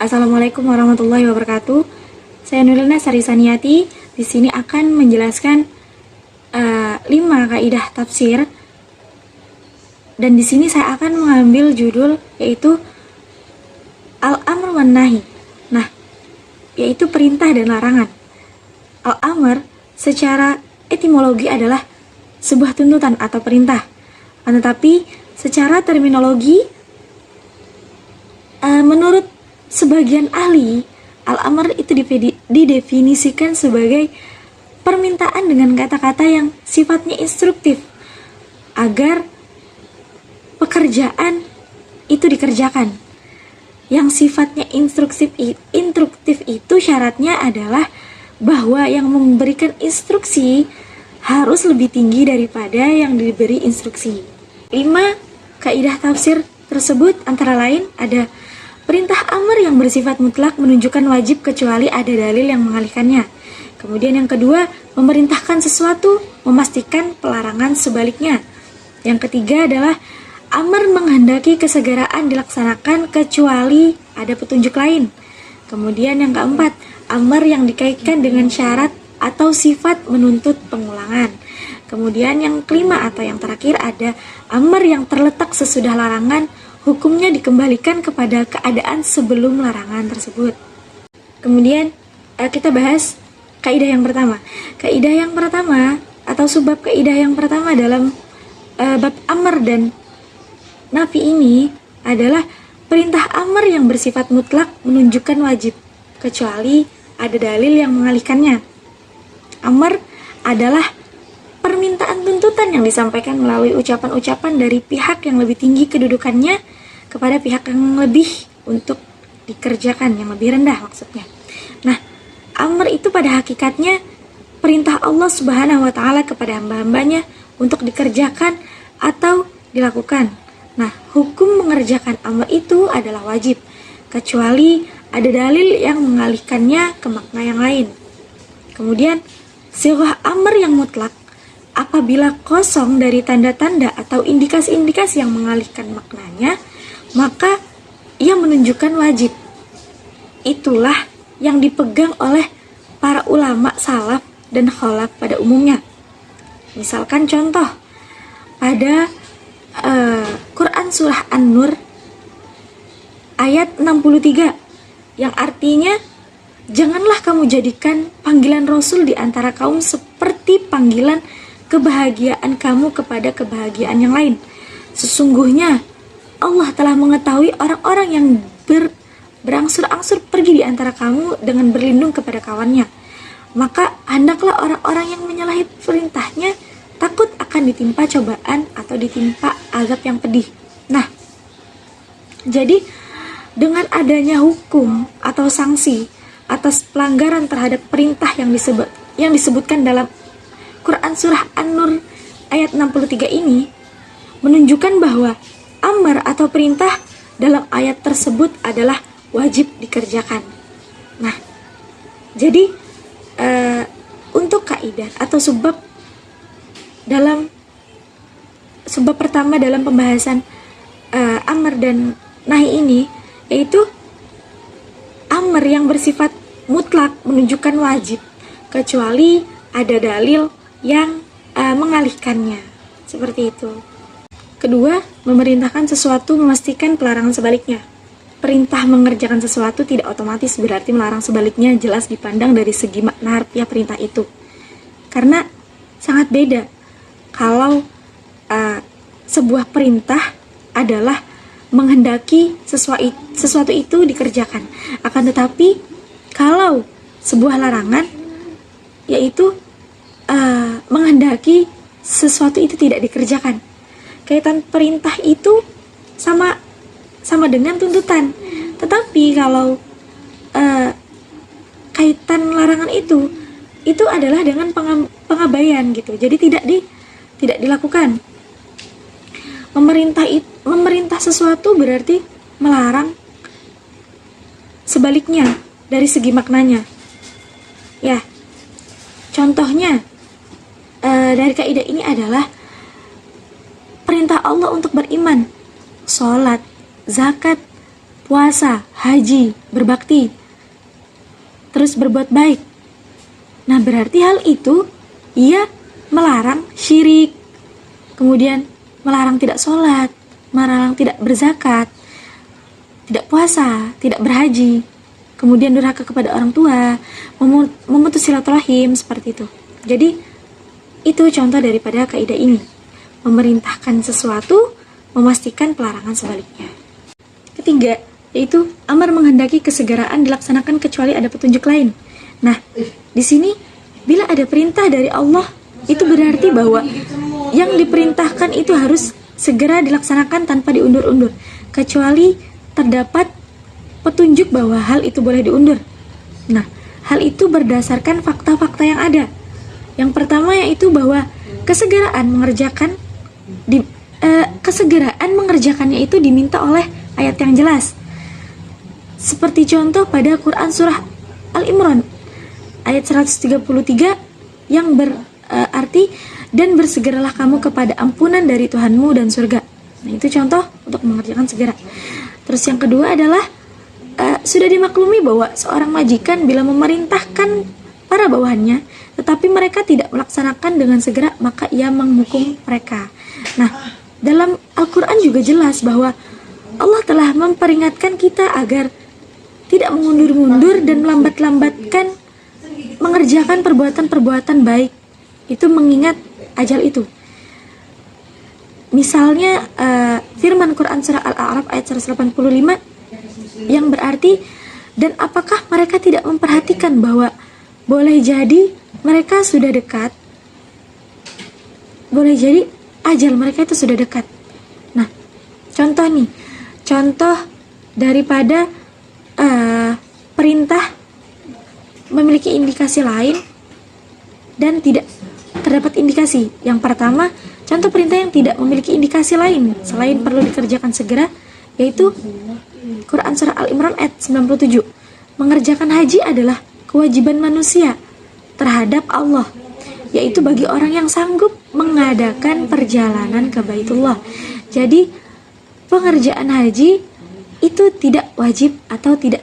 Assalamualaikum warahmatullahi wabarakatuh. Saya Nurlina Sari Saniati. Di sini akan menjelaskan 5 kaidah tafsir. Dan di sini saya akan mengambil judul yaitu Al-Amr wan Nahi. Nah, yaitu perintah dan larangan. Al-Amr secara etimologi adalah sebuah tuntutan atau perintah. Tetapi secara terminologi menurut sebagian ahli, al-amr itu didefinisikan sebagai permintaan dengan kata-kata yang sifatnya instruktif agar pekerjaan itu dikerjakan. Yang sifatnya instruktif itu syaratnya adalah bahwa yang memberikan instruksi harus lebih tinggi daripada yang diberi instruksi. 5 kaidah tafsir tersebut antara lain ada perintah amr yang bersifat mutlak menunjukkan wajib kecuali ada dalil yang mengalihkannya. Kemudian yang kedua, memerintahkan sesuatu memastikan pelarangan sebaliknya. Yang ketiga adalah amr menghendaki kesegeraan dilaksanakan kecuali ada petunjuk lain. Kemudian yang keempat, amr yang dikaitkan dengan syarat atau sifat menuntut pengulangan. Kemudian yang kelima atau yang terakhir ada amr yang terletak sesudah larangan, hukumnya dikembalikan kepada keadaan sebelum larangan tersebut. Kemudian kita bahas kaidah yang pertama. Kaidah yang pertama atau subbab kaidah yang pertama dalam bab amr dan nafi ini adalah perintah amr yang bersifat mutlak menunjukkan wajib kecuali ada dalil yang mengalihkannya. Amr adalah permintaan tuntutan yang disampaikan melalui ucapan-ucapan dari pihak yang lebih tinggi kedudukannya kepada pihak yang lebih untuk dikerjakan, yang lebih rendah maksudnya. Nah, amr itu pada hakikatnya perintah Allah Subhanahu wa taala kepada hamba-hambanya untuk dikerjakan atau dilakukan. Nah, hukum mengerjakan amr itu adalah wajib kecuali ada dalil yang mengalihkannya ke makna yang lain. Kemudian, sighah amr yang mutlak apabila kosong dari tanda-tanda atau indikasi-indikasi yang mengalihkan maknanya, maka ia menunjukkan wajib. Itulah yang dipegang oleh para ulama salaf dan khalaf pada umumnya. Misalkan contoh, pada Quran Surah An-Nur ayat 63 yang artinya, janganlah kamu jadikan panggilan Rasul di antara kaum seperti panggilan kebahagiaan kamu kepada kebahagiaan yang lain. Sesungguhnya Allah telah mengetahui orang-orang yang berangsur-angsur pergi di antara kamu dengan berlindung kepada kawannya. Maka hendaklah orang-orang yang menyalahi perintahnya takut akan ditimpa cobaan atau ditimpa azab yang pedih. Nah, jadi dengan adanya hukum atau sanksi atas pelanggaran terhadap perintah yang disebutkan dalam Quran Surah An-Nur ayat 63 ini menunjukkan bahwa amr atau perintah dalam ayat tersebut adalah wajib dikerjakan. Nah, jadi untuk kaidah atau subbab pertama dalam pembahasan amr dan nahi ini yaitu amr yang bersifat mutlak menunjukkan wajib kecuali ada dalil yang mengalihkannya. Seperti itu. Kedua, memerintahkan sesuatu memastikan pelarangan sebaliknya. Perintah mengerjakan sesuatu tidak otomatis berarti melarang sebaliknya, jelas dipandang dari segi makna harfiah perintah itu. Karena sangat beda kalau sebuah perintah adalah menghendaki sesuatu itu dikerjakan. Akan tetapi kalau sebuah larangan yaitu menghendaki sesuatu itu tidak dikerjakan. Kaitan perintah itu sama dengan tuntutan. Tetapi kalau kaitan larangan itu adalah dengan pengabaian gitu. Jadi tidak dilakukan. Memerintah sesuatu berarti melarang sebaliknya dari segi maknanya. Ya. Contohnya dari kaidah ini adalah perintah Allah untuk beriman, sholat, zakat, puasa, haji, berbakti, terus berbuat baik. Nah, berarti hal itu ia melarang syirik, kemudian melarang tidak sholat, melarang tidak berzakat, tidak puasa, tidak berhaji, kemudian durhaka kepada orang tua, memutus silaturahim, seperti itu. Jadi itu contoh daripada kaidah ini, memerintahkan sesuatu, memastikan pelarangan sebaliknya. Ketiga, yaitu amar menghendaki kesegeraan dilaksanakan kecuali ada petunjuk lain. Nah, di sini bila ada perintah dari Allah, itu berarti bahwa yang diperintahkan itu harus segera dilaksanakan tanpa diundur-undur, kecuali terdapat petunjuk bahwa hal itu boleh diundur. Nah, hal itu berdasarkan fakta-fakta yang ada. Yang pertama yaitu bahwa kesegeraan mengerjakannya itu diminta oleh ayat yang jelas. Seperti contoh pada Quran surah Al-Imran ayat 133 yang berarti dan bersegeralah kamu kepada ampunan dari Tuhanmu dan surga. Nah, itu contoh untuk mengerjakan segera. Terus yang kedua adalah sudah dimaklumi bahwa seorang majikan bila memerintahkan para bawahannya tetapi mereka tidak melaksanakan dengan segera, maka ia menghukum mereka. Nah, dalam Al-Quran juga jelas bahwa Allah telah memperingatkan kita agar tidak mengundur-mundur dan melambat-lambatkan mengerjakan perbuatan-perbuatan baik, itu mengingat ajal itu. Misalnya firman Quran surah Al-A'raf ayat 185 yang berarti, dan apakah mereka tidak memperhatikan bahwa boleh jadi mereka sudah dekat, boleh jadi ajal mereka itu sudah dekat. Nah, contoh daripada perintah memiliki indikasi lain dan tidak terdapat indikasi. Yang pertama, contoh perintah yang tidak memiliki indikasi lain selain perlu dikerjakan segera, yaitu Quran surah Al-Imran ayat 97. Mengerjakan haji adalah kewajiban manusia terhadap Allah, yaitu bagi orang yang sanggup mengadakan perjalanan ke Baitullah. Jadi pengerjaan haji itu tidak wajib atau tidak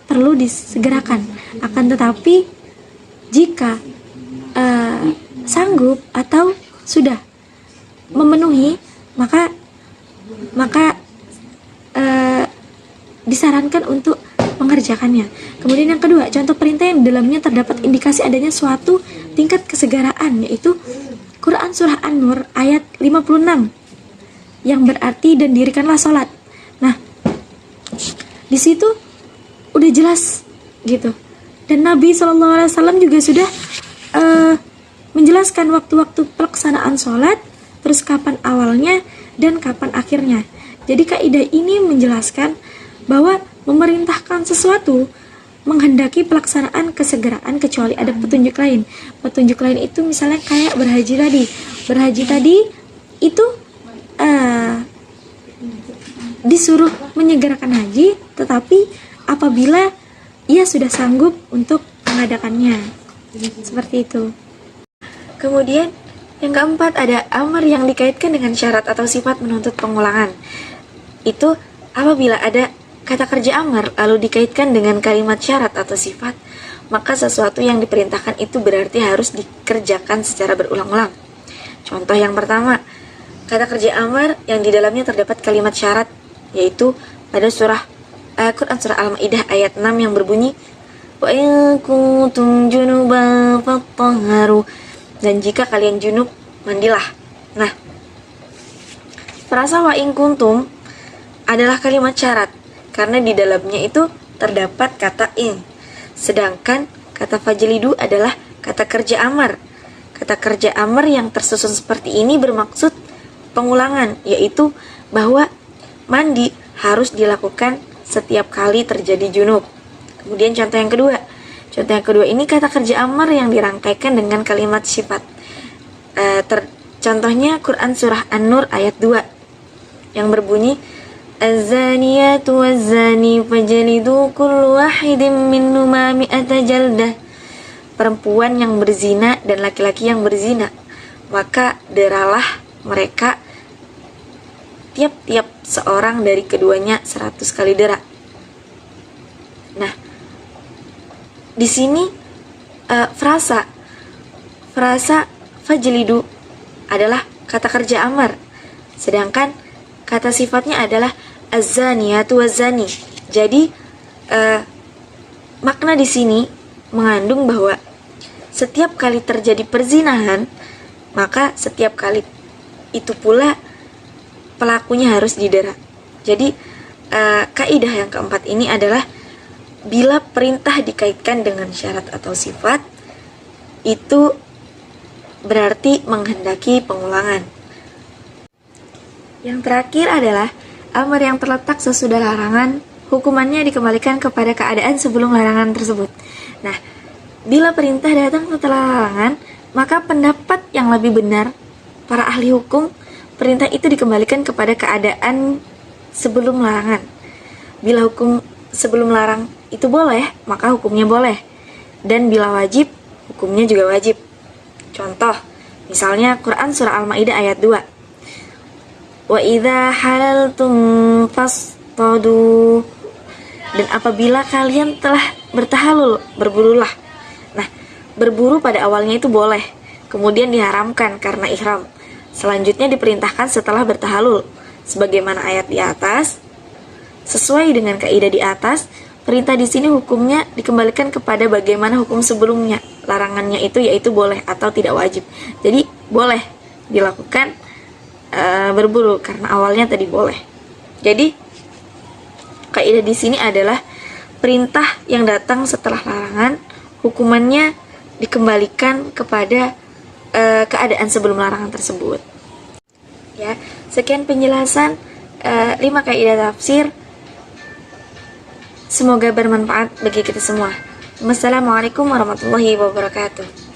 perlu disegerakan. Akan tetapi jika sanggup atau sudah memenuhi, maka disarankan untuk mengerjakannya. Kemudian yang kedua, contoh perintah yang dalamnya terdapat indikasi adanya suatu tingkat kesegaraan, yaitu Quran surah An-Nur ayat 56 yang berarti dan dirikanlah sholat. Nah, di situ udah jelas gitu. Dan Nabi SAW juga sudah menjelaskan waktu-waktu pelaksanaan sholat, terus kapan awalnya dan kapan akhirnya. Jadi kaidah ini menjelaskan bahwa memerintahkan sesuatu menghendaki pelaksanaan kesegeraan kecuali ada petunjuk lain. Petunjuk lain itu misalnya kayak berhaji tadi. Berhaji tadi itu disuruh menyegerakan haji, tetapi apabila ia sudah sanggup untuk mengadakannya. Seperti itu. Kemudian yang keempat ada amar yang dikaitkan dengan syarat atau sifat menuntut pengulangan. Itu apabila ada kata kerja amar lalu dikaitkan dengan kalimat syarat atau sifat, maka sesuatu yang diperintahkan itu berarti harus dikerjakan secara berulang-ulang. Contoh yang pertama, kata kerja amar yang di dalamnya terdapat kalimat syarat, yaitu pada Quran surah Al-Maidah ayat 6 yang berbunyi wa in kuntum junuban fattahharu, dan jika kalian junub mandilah. Nah, frasa wa in kuntum adalah kalimat syarat karena di dalamnya itu terdapat kata in. Sedangkan kata fajlidu adalah kata kerja amar. Kata kerja amar yang tersusun seperti ini bermaksud pengulangan, yaitu bahwa mandi harus dilakukan setiap kali terjadi junub. Kemudian contoh yang kedua. Contoh yang kedua ini kata kerja amar yang dirangkaikan dengan kalimat sifat. Contohnya Quran surah An-Nur ayat 2 yang berbunyi Az-zaniyatu waz-zani fajlidu kullu wahidin minhuma mi'ata jaldah. Perempuan yang berzina dan laki-laki yang berzina, maka deralah mereka tiap-tiap seorang dari keduanya 100 kali dera. Nah, di sini frasa fajlidu adalah kata kerja amar, sedangkan kata sifatnya adalah az-zaniyatu waz-zani. Jadi makna di sini mengandung bahwa setiap kali terjadi perzinahan, maka setiap kali itu pula pelakunya harus didera. Jadi kaidah yang keempat ini adalah bila perintah dikaitkan dengan syarat atau sifat, itu berarti menghendaki pengulangan. Yang terakhir adalah amar yang terletak sesudah larangan, hukumannya dikembalikan kepada keadaan sebelum larangan tersebut. Nah, bila perintah datang setelah larangan, maka pendapat yang lebih benar para ahli hukum, perintah itu dikembalikan kepada keadaan sebelum larangan. Bila hukum sebelum larang itu boleh, maka hukumnya boleh. Dan bila wajib, hukumnya juga wajib. Contoh, misalnya Quran surah Al-Maidah ayat 2. Wa idza halaltum fastadu. Dan apabila kalian telah bertahalul, berburulah. Nah, berburu pada awalnya itu boleh, kemudian diharamkan karena ihram. Selanjutnya diperintahkan setelah bertahalul. Sebagaimana ayat di atas, sesuai dengan kaidah di atas, perintah di sini hukumnya dikembalikan kepada bagaimana hukum sebelumnya. Larangannya itu yaitu boleh atau tidak wajib. Jadi boleh dilakukan berburu karena awalnya tadi boleh. Jadi kaidah di sini adalah perintah yang datang setelah larangan, hukumannya dikembalikan kepada keadaan sebelum larangan tersebut. Ya, sekian penjelasan 5 kaidah tafsir. Semoga bermanfaat bagi kita semua. Wassalamualaikum warahmatullahi wabarakatuh.